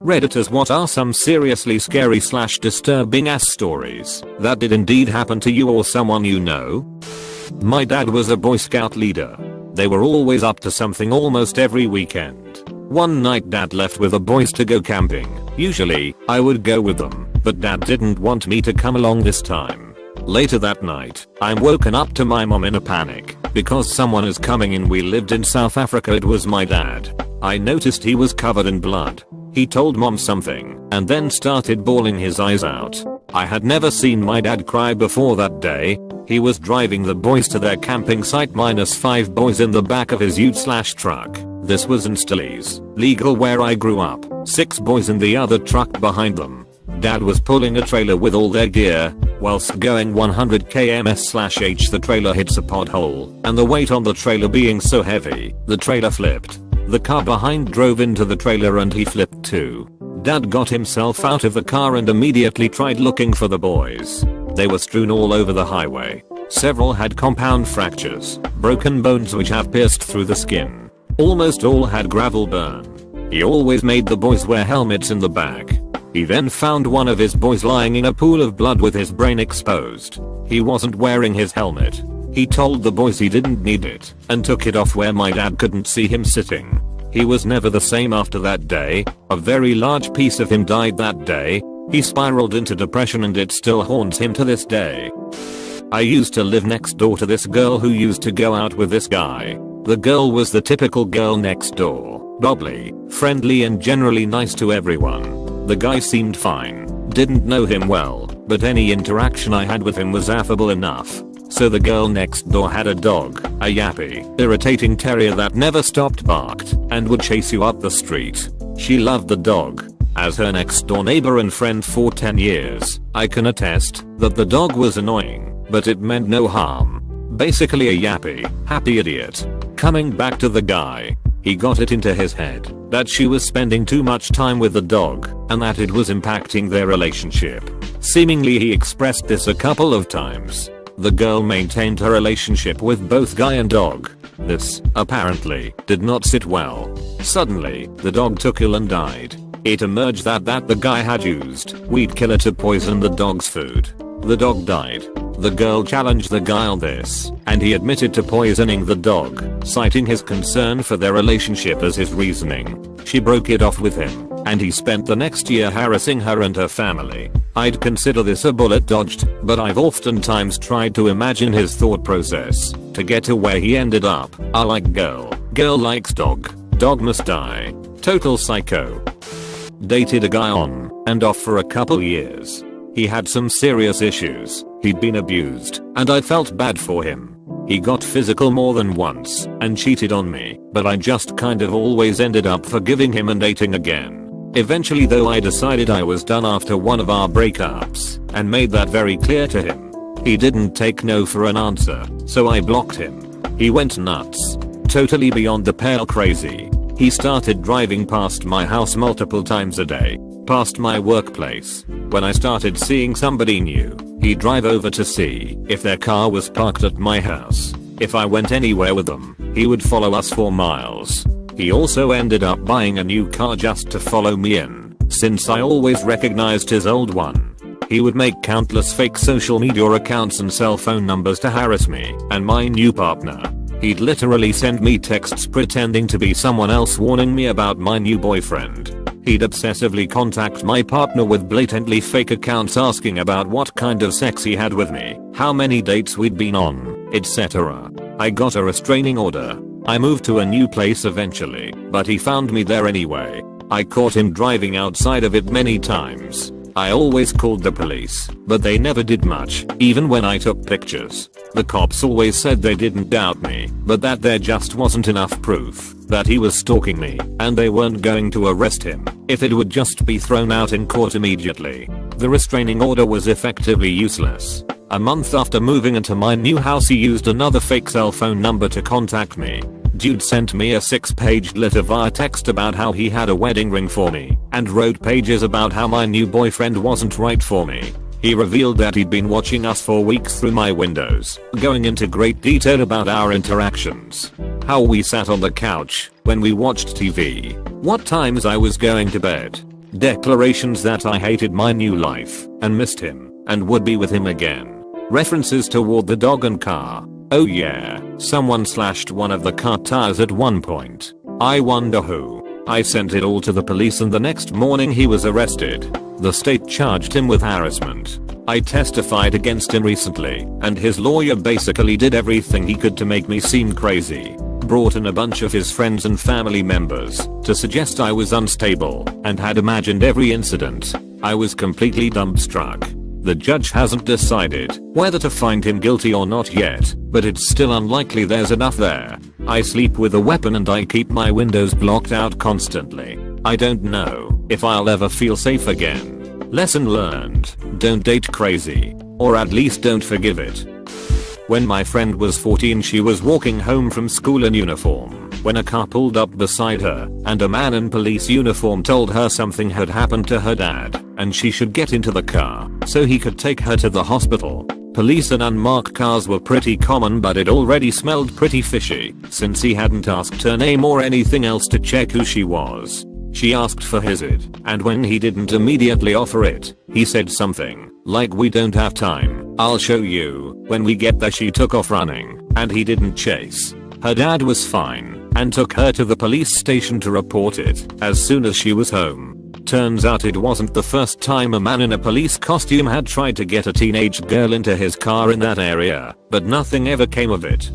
Redditors, what are some seriously scary / disturbing ass stories that did indeed happen to you or someone you know? My dad was a Boy Scout leader. They were always up to something almost every weekend. One night dad left with the boys to go camping. Usually, I would go with them, but dad didn't want me to come along this time. Later that night, I'm woken up to my mom in a panic because someone is coming in. We lived in South Africa. It was my dad. I noticed he was covered in blood. He told mom something and then started bawling his eyes out. I had never seen my dad cry before that day. He was driving the boys to their camping site -5 boys in the back of his ute/truck. This was in Stillies, legal where I grew up. 6 boys in the other truck behind them. Dad was pulling a trailer with all their gear. Whilst going 100 km/h, the trailer hits a pothole, and the weight on the trailer being so heavy, the trailer flipped. The car behind drove into the trailer and he flipped too. Dad got himself out of the car and immediately tried looking for the boys. They were strewn all over the highway. Several had compound fractures, broken bones which have pierced through the skin. Almost all had gravel burn. He always made the boys wear helmets in the back. He then found one of his boys lying in a pool of blood with his brain exposed. He wasn't wearing his helmet. He told the boys he didn't need it and took it off where my dad couldn't see him sitting. He was never the same after that day. A very large piece of him died that day. He spiraled into depression and it still haunts him to this day. I used to live next door to this girl who used to go out with this guy. The girl was the typical girl next door, bubbly, friendly and generally nice to everyone. The guy seemed fine, didn't know him well, but any interaction I had with him was affable enough. So the girl next door had a dog, a yappy, irritating terrier that never stopped barked and would chase you up the street. She loved the dog. As her next door neighbor and friend for 10 years, I can attest that the dog was annoying, but it meant no harm. Basically a yappy, happy idiot. Coming back to the guy, he got it into his head that she was spending too much time with the dog and that it was impacting their relationship. Seemingly he expressed this a couple of times. The girl maintained her relationship with both guy and dog. This, apparently, did not sit well. Suddenly, the dog took ill and died. It emerged that the guy had used weed killer to poison the dog's food. The dog died. The girl challenged the guy on this, and he admitted to poisoning the dog, citing his concern for their relationship as his reasoning. She broke it off with him, and he spent the next year harassing her and her family. I'd consider this a bullet dodged, but I've oftentimes tried to imagine his thought process to get to where he ended up. I like girl, girl likes dog, dog must die. Total psycho. Dated a guy on and off for a couple years. He had some serious issues. He'd been abused, and I felt bad for him. He got physical more than once and cheated on me, but I just kind of always ended up forgiving him and dating again. Eventually though, I decided I was done after one of our breakups and made that very clear to him. He didn't take no for an answer, so I blocked him. He went nuts. Totally beyond the pale crazy. He started driving past my house multiple times a day, past my workplace. When I started seeing somebody new, he'd drive over to see if their car was parked at my house. If I went anywhere with them, he would follow us for miles. He also ended up buying a new car just to follow me in, since I always recognized his old one. He would make countless fake social media accounts and cell phone numbers to harass me and my new partner. He'd literally send me texts pretending to be someone else warning me about my new boyfriend. He'd obsessively contact my partner with blatantly fake accounts asking about what kind of sex he had with me, how many dates we'd been on, etc. I got a restraining order. I moved to a new place eventually, but he found me there anyway. I caught him driving outside of it many times. I always called the police, but they never did much, even when I took pictures. The cops always said they didn't doubt me, but that there just wasn't enough proof that he was stalking me, and they weren't going to arrest him if it would just be thrown out in court immediately. The restraining order was effectively useless. A month after moving into my new house, he used another fake cell phone number to contact me. Dude sent me a 6-page letter via text about how he had a wedding ring for me, and wrote pages about how my new boyfriend wasn't right for me. He revealed that he'd been watching us for weeks through my windows, going into great detail about our interactions. How we sat on the couch when we watched TV, what times I was going to bed, Declarations that I hated my new life and missed him and would be with him again. References toward the dog and car. Oh yeah, someone slashed one of the car tires at one point. I wonder who. I sent it all to the police and the next morning he was arrested. The state charged him with harassment. I testified against him recently and his lawyer basically did everything he could to make me seem crazy. Brought in a bunch of his friends and family members to suggest I was unstable and had imagined every incident. I was completely dumbstruck. The judge hasn't decided whether to find him guilty or not yet, but it's still unlikely there's enough there. I sleep with a weapon and I keep my windows blocked out constantly. I don't know if I'll ever feel safe again. Lesson learned: don't date crazy, or at least don't forgive it. When my friend was 14, she was walking home from school in uniform when a car pulled up beside her and a man in police uniform told her something had happened to her dad and she should get into the car so he could take her to the hospital. Police in unmarked cars were pretty common, but it already smelled pretty fishy since he hadn't asked her name or anything else to check who she was. She asked for his ID, and when he didn't immediately offer it, he said something like, "We don't have time, I'll show you." When we get there she took off running, and he didn't chase. Her dad was fine and took her to the police station to report it as soon as she was home. Turns out it wasn't the first time a man in a police costume had tried to get a teenage girl into his car in that area, but nothing ever came of it.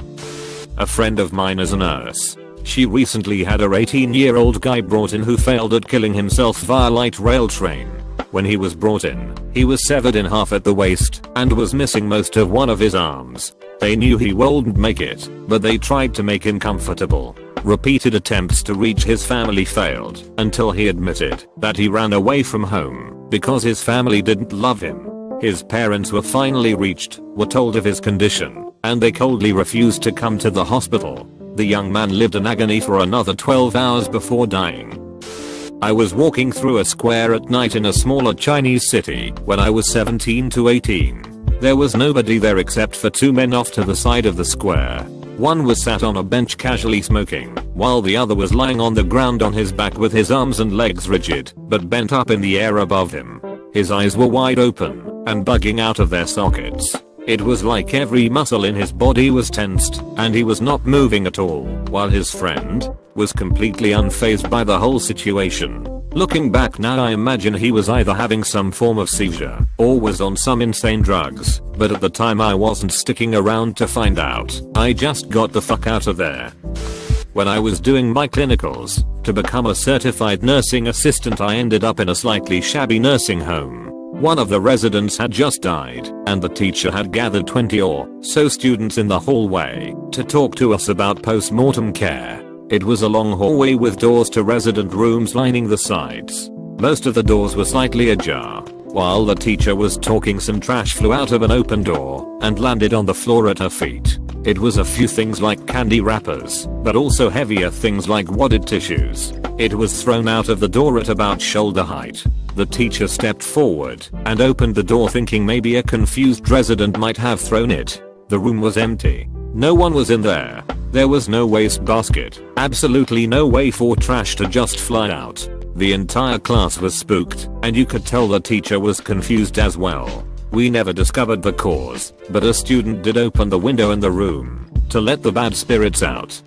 A friend of mine is a nurse. She recently had her 18-year-old guy brought in who failed at killing himself via light rail train. When he was brought in, he was severed in half at the waist and was missing most of one of his arms. They knew he wouldn't make it, but they tried to make him comfortable. Repeated attempts to reach his family failed until he admitted that he ran away from home because his family didn't love him. His parents were finally reached, were told of his condition, and they coldly refused to come to the hospital. The young man lived in agony for another 12 hours before dying. I was walking through a square at night in a smaller Chinese city when I was 17 to 18. There was nobody there except for two men off to the side of the square. One was sat on a bench casually smoking, while the other was lying on the ground on his back with his arms and legs rigid, but bent up in the air above him. His eyes were wide open and bugging out of their sockets. It was like every muscle in his body was tensed, and he was not moving at all, while his friend was completely unfazed by the whole situation. Looking back now, I imagine he was either having some form of seizure or was on some insane drugs, but at the time I wasn't sticking around to find out. I just got the fuck out of there. When I was doing my clinicals to become a certified nursing assistant, I ended up in a slightly shabby nursing home. One of the residents had just died, and the teacher had gathered 20 or so students in the hallway to talk to us about post-mortem care. It was a long hallway with doors to resident rooms lining the sides. Most of the doors were slightly ajar. While the teacher was talking, some trash flew out of an open door and landed on the floor at her feet. It was a few things like candy wrappers, but also heavier things like wadded tissues. It was thrown out of the door at about shoulder height. The teacher stepped forward and opened the door, thinking maybe a confused resident might have thrown it. The room was empty. No one was in there. There was no waste basket. Absolutely no way for trash to just fly out. The entire class was spooked, and you could tell the teacher was confused as well. We never discovered the cause, but a student did open the window in the room to let the bad spirits out.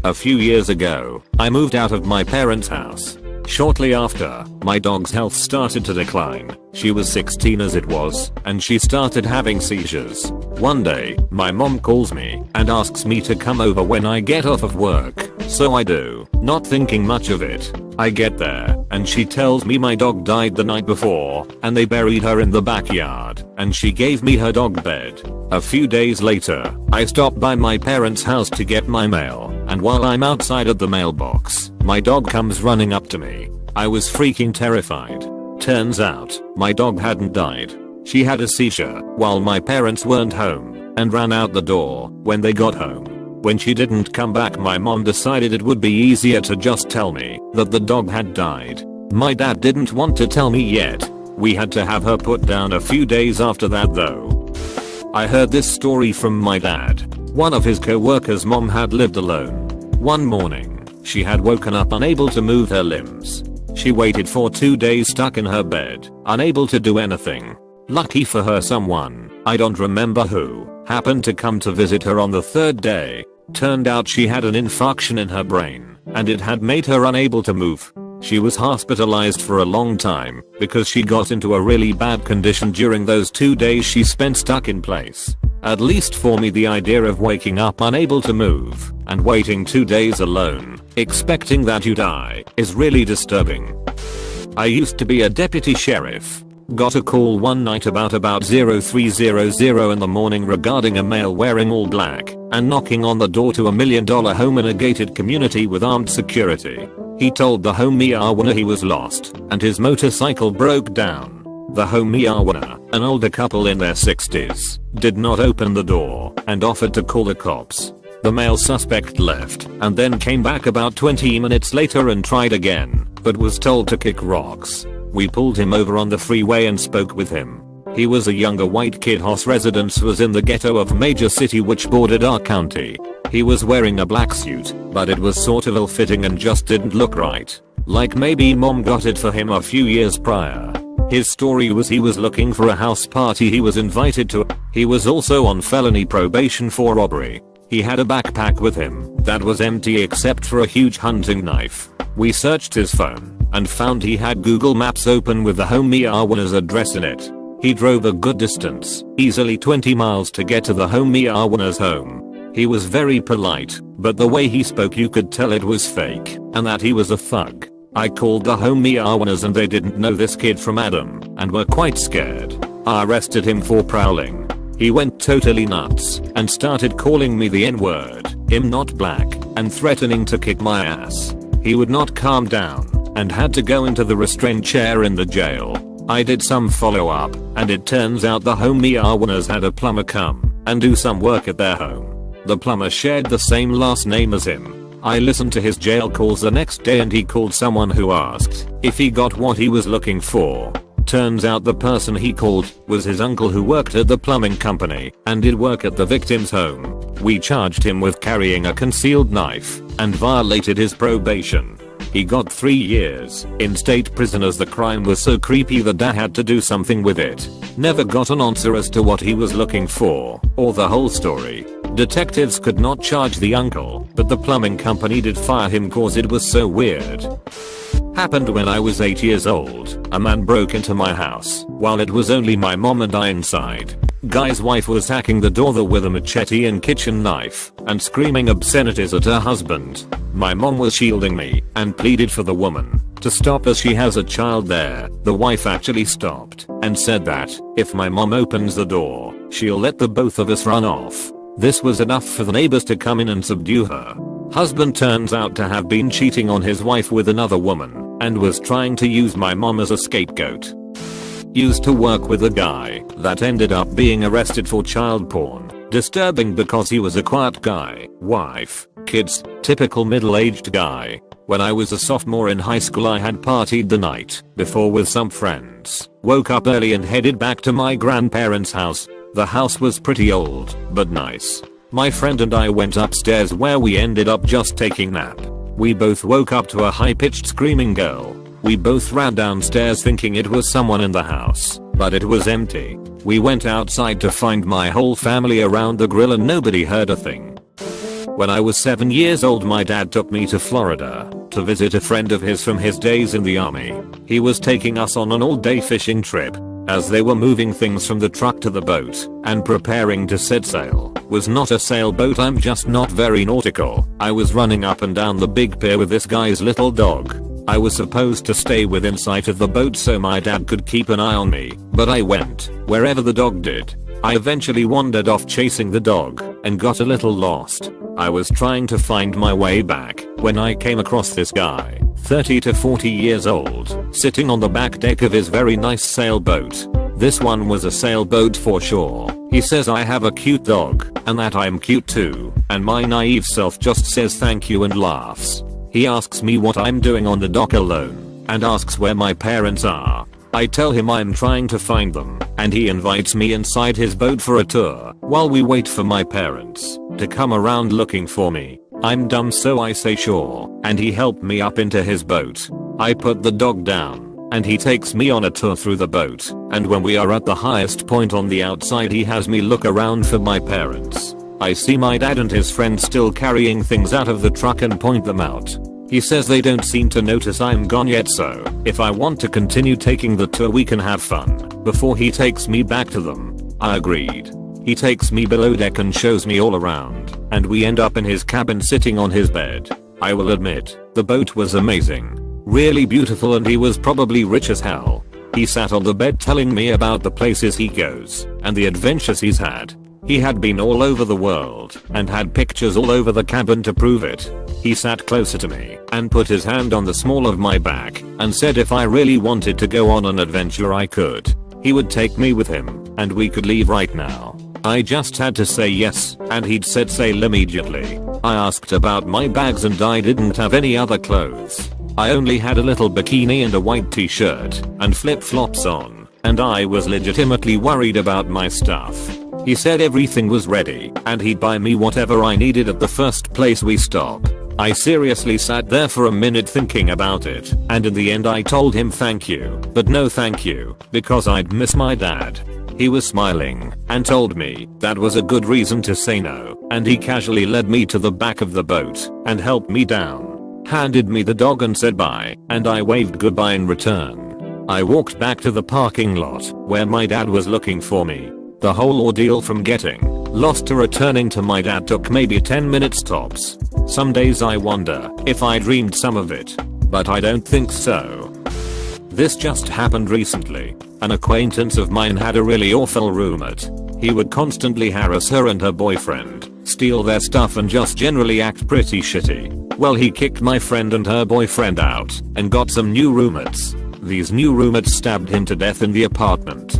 A few years ago, I moved out of my parents' house. Shortly after, my dog's health started to decline. She was 16 as it was, and she started having seizures. One day, my mom calls me and asks me to come over when I get off of work. So I do, not thinking much of it. I get there, and she tells me my dog died the night before, and they buried her in the backyard, and she gave me her dog bed. A few days later, I stopped by my parents' house to get my mail, and while I'm outside at the mailbox, my dog comes running up to me. I was freaking terrified. Turns out, my dog hadn't died. She had a seizure while my parents weren't home and ran out the door when they got home. When she didn't come back, my mom decided it would be easier to just tell me that the dog had died. My dad didn't want to tell me yet. We had to have her put down a few days after that though. I heard this story from my dad. One of his co-workers' mom had lived alone. One morning, she had woken up unable to move her limbs. She waited for 2 days stuck in her bed, unable to do anything. Lucky for her, someone, I don't remember who, happened to come to visit her on the 3rd day. Turned out she had an infarction in her brain, and it had made her unable to move. She was hospitalized for a long time because she got into a really bad condition during those 2 days she spent stuck in place. At least for me, the idea of waking up unable to move and waiting 2 days alone, expecting that you die, is really disturbing. I used to be a deputy sheriff. Got a call one night about 0300 in the morning regarding a male wearing all black and knocking on the door to $1 million home in a gated community with armed security. He told the homeowner he was lost and his motorcycle broke down. The homeowner, an older couple in their 60s, did not open the door and offered to call the cops. The male suspect left and then came back about 20 minutes later and tried again, but was told to kick rocks. We pulled him over on the freeway and spoke with him. He was a younger white kid whose residence was in the ghetto of a major city which bordered our county. He was wearing a black suit, but it was sort of ill-fitting and just didn't look right. Like maybe mom got it for him a few years prior. His story was he was looking for a house party he was invited to. He was also on felony probation for robbery. He had a backpack with him that was empty except for a huge hunting knife. We searched his phone and found he had Google Maps open with the homeowner's address in it. He drove a good distance, easily 20 miles to get to the homeowner's home. He was very polite, but the way he spoke you could tell it was fake and that he was a thug. I called the homeowners and they didn't know this kid from Adam and were quite scared. I arrested him for prowling. He went totally nuts and started calling me the N-word, I'm not black, and threatening to kick my ass. He would not calm down and had to go into the restraint chair in the jail. I did some follow up and it turns out the homeowners had a plumber come and do some work at their home. The plumber shared the same last name as him. I listened to his jail calls the next day and he called someone who asked if he got what he was looking for. Turns out the person he called was his uncle who worked at the plumbing company and did work at the victim's home. We charged him with carrying a concealed knife and violated his probation. He got 3 years in state prison as the crime was so creepy that I had to do something with it. Never got an answer as to what he was looking for or the whole story. Detectives could not charge the uncle, but the plumbing company did fire him cause it was so weird. Happened when I was 8 years old. A man broke into my house while it was only my mom and I inside. Guy's wife was hacking the door with a machete and kitchen knife and screaming obscenities at her husband. My mom was shielding me and pleaded for the woman to stop as she has a child there. The wife actually stopped and said that if my mom opens the door, she'll let the both of us run off. This was enough for the neighbors to come in and subdue her. Husband turns out to have been cheating on his wife with another woman and was trying to use my mom as a scapegoat. Used to work with a guy that ended up being arrested for child porn. Disturbing because he was a quiet guy, wife, kids, typical middle-aged guy. When I was a sophomore in high school I had partied the night before with some friends. Woke up early and headed back to my grandparents' house. The house was pretty old, but nice. My friend and I went upstairs where we ended up just taking a nap. We both woke up to a high-pitched screaming girl. We both ran downstairs thinking it was someone in the house, but it was empty. We went outside to find my whole family around the grill and nobody heard a thing. When I was 7 years old my dad took me to Florida to visit a friend of his from his days in the army. He was taking us on an all-day fishing trip. As they were moving things from the truck to the boat and preparing to set sail. Was not a sailboat, I'm just not very nautical. I was running up and down the big pier with this guy's little dog. I was supposed to stay within sight of the boat so my dad could keep an eye on me, but I went wherever the dog did. I eventually wandered off chasing the dog and got a little lost. I was trying to find my way back when I came across this guy, 30 to 40 years old, sitting on the back deck of his very nice sailboat. This one was a sailboat for sure. He says I have a cute dog and that I'm cute too, and my naive self just says thank you and laughs. He asks me what I'm doing on the dock alone and asks where my parents are. I tell him I'm trying to find them and he invites me inside his boat for a tour while we wait for my parents to come around looking for me. I'm dumb so I say sure and he helped me up into his boat. I put the dog down, and he takes me on a tour through the boat, and when we are at the highest point on the outside he has me look around for my parents. I see my dad and his friend still carrying things out of the truck and point them out. He says they don't seem to notice I'm gone yet, so if I want to continue taking the tour we can have fun before he takes me back to them. I agreed. He takes me below deck and shows me all around, and we end up in his cabin sitting on his bed. I will admit, the boat was amazing. Really beautiful, and he was probably rich as hell. He sat on the bed telling me about the places he goes and the adventures he's had. He had been all over the world and had pictures all over the cabin to prove it. He sat closer to me and put his hand on the small of my back and said if I really wanted to go on an adventure I could. He would take me with him and we could leave right now. I just had to say yes, and he'd said sail immediately. I asked about my bags and I didn't have any other clothes. I only had a little bikini and a white t-shirt and flip-flops on, and I was legitimately worried about my stuff. He said everything was ready and he'd buy me whatever I needed at the first place we stop. I seriously sat there for a minute thinking about it, and in the end I told him thank you, but no thank you, because I'd miss my dad. He was smiling and told me that was a good reason to say no, and he casually led me to the back of the boat and helped me down, handed me the dog and said bye, and I waved goodbye in return. I walked back to the parking lot where my dad was looking for me. The whole ordeal from getting lost to returning to my dad took maybe 10 minutes tops. Some days I wonder if I dreamed some of it, but I don't think so. This just happened recently. An acquaintance of mine had a really awful roommate. He would constantly harass her and her boyfriend, steal their stuff and just generally act pretty shitty. Well, he kicked my friend and her boyfriend out and got some new roommates. These new roommates stabbed him to death in the apartment.